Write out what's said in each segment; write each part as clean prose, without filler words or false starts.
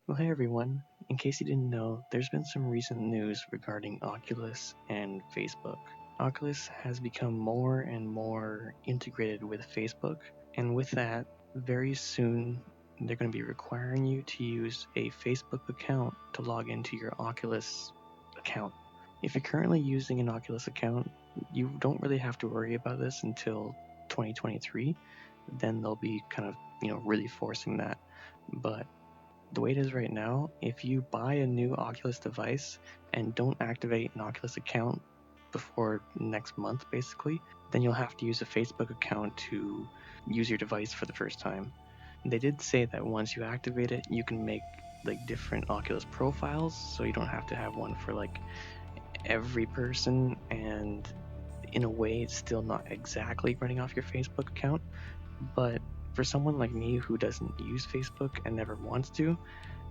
Well, hey everyone. In case you didn't know, there's been some recent news regarding Oculus and Facebook. Oculus has become more and more integrated with Facebook, and with that, very soon they're going to be requiring you to use a Facebook account to log into your Oculus account. If you're currently using an Oculus account, you don't really have to worry about this until 2023. Then they'll be kind of, really forcing that. But the way it is right now, if you buy a new Oculus device and don't activate an Oculus account before next month, basically, then you'll have to use a Facebook account to use your device for the first time. They did say that once you activate it, you can make like different Oculus profiles, so you don't have to have one for like every person, and in a way it's still not exactly running off your Facebook account, but for someone like me who doesn't use Facebook and never wants to,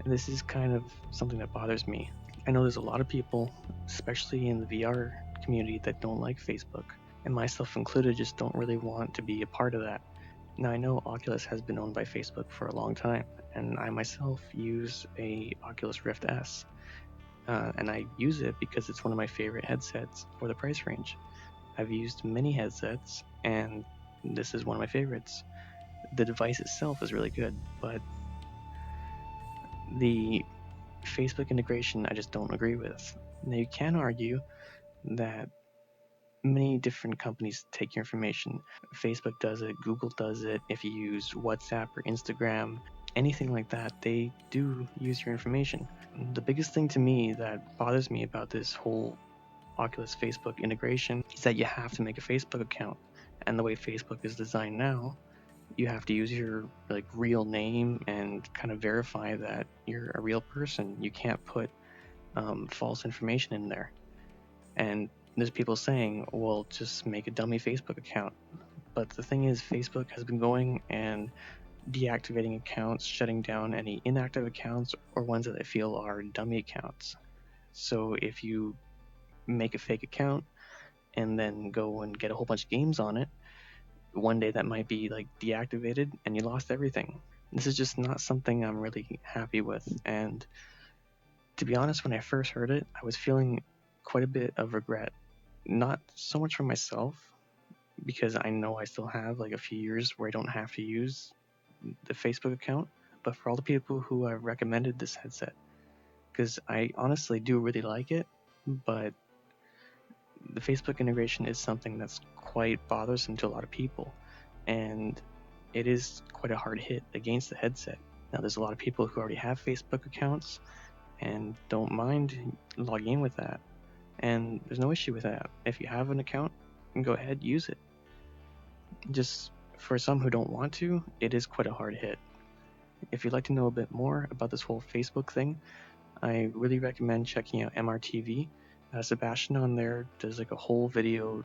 this is kind of something that bothers me. I know there's a lot of people, especially in the VR community, that don't like Facebook, and myself included just don't really want to be a part of that. Now I know Oculus has been owned by Facebook for a long time, and I myself use a Oculus Rift S, and I use it because it's one of my favorite headsets for the price range. I've used many headsets, and this is one of my favorites. The device itself is really good, but the Facebook integration I just don't agree with. Now you can argue that many different companies take your information. Facebook does it, Google does it. If you use WhatsApp or Instagram, anything like that, they do use your information. The biggest thing to me that bothers me about this whole Oculus Facebook integration is that you have to make a Facebook account. And the way Facebook is designed now, you have to use your like real name and kind of verify that you're a real person. You can't put false information in there. And there's people saying, well, just make a dummy Facebook account. But the thing is, Facebook has been going and deactivating accounts, shutting down any inactive accounts or ones that they feel are dummy accounts. So if you make a fake account and then go and get a whole bunch of games on it, one day that might be like deactivated and you lost everything. This is just not something I'm really happy with. And to be honest, when I first heard it, I was feeling quite a bit of regret. Not so much for myself, because I know I still have like a few years where I don't have to use the Facebook account, but for all the people who I've recommended this headset. Because I honestly do really like it, but the Facebook integration is something that's quite bothersome to a lot of people, and it is quite a hard hit against the headset. Now, there's a lot of people who already have Facebook accounts and don't mind logging in with that, and there's no issue with that. If you have an account, go ahead, use it. Just for some who don't want to, it is quite a hard hit. If you'd like to know a bit more about this whole Facebook thing, I really recommend checking out MRTV. Sebastian on there does like a whole video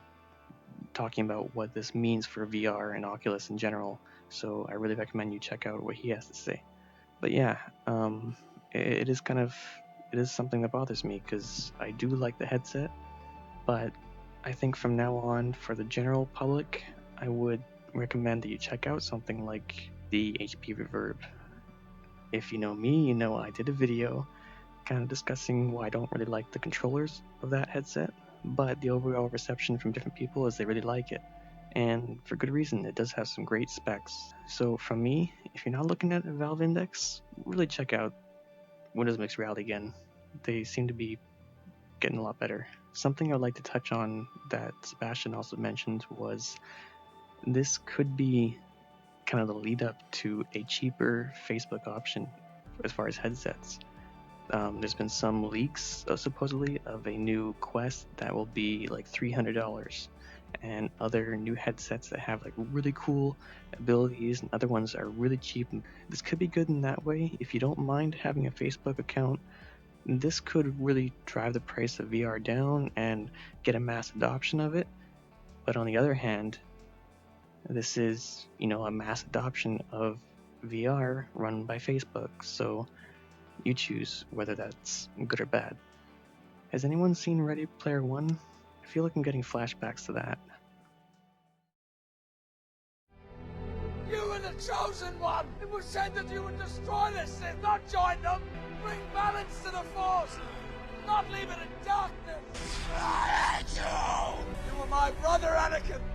talking about what this means for VR and Oculus in general, so I really recommend you check out what he has to say. But yeah, it is something that bothers me because I do like the headset, but I think from now on, for the general public, I would recommend that you check out something like the HP Reverb. If you know me, you know I did a video kind of discussing why I don't really like the controllers of that headset, but the overall reception from different people is they really like it. And for good reason, it does have some great specs. So from me, if you're not looking at a Valve Index, really check out Windows Mixed Reality again. They seem to be getting a lot better. Something I'd like to touch on that Sebastian also mentioned was this could be kind of the lead up to a cheaper Facebook option as far as headsets. There's been some leaks, supposedly, of a new Quest that will be like $300, and other new headsets that have like really cool abilities, and other ones are really cheap. This could be good in that way. If you don't mind having a Facebook account, this could really drive the price of VR down and get a mass adoption of it. But on the other hand, this is, a mass adoption of VR run by Facebook, so you choose whether that's good or bad. Has anyone seen Ready Player One? I feel like I'm getting flashbacks to that. You were the chosen one! It was said that you would destroy this, not join them! Prince to the Force, not leave it in darkness. I hate you! You were my brother, Anakin.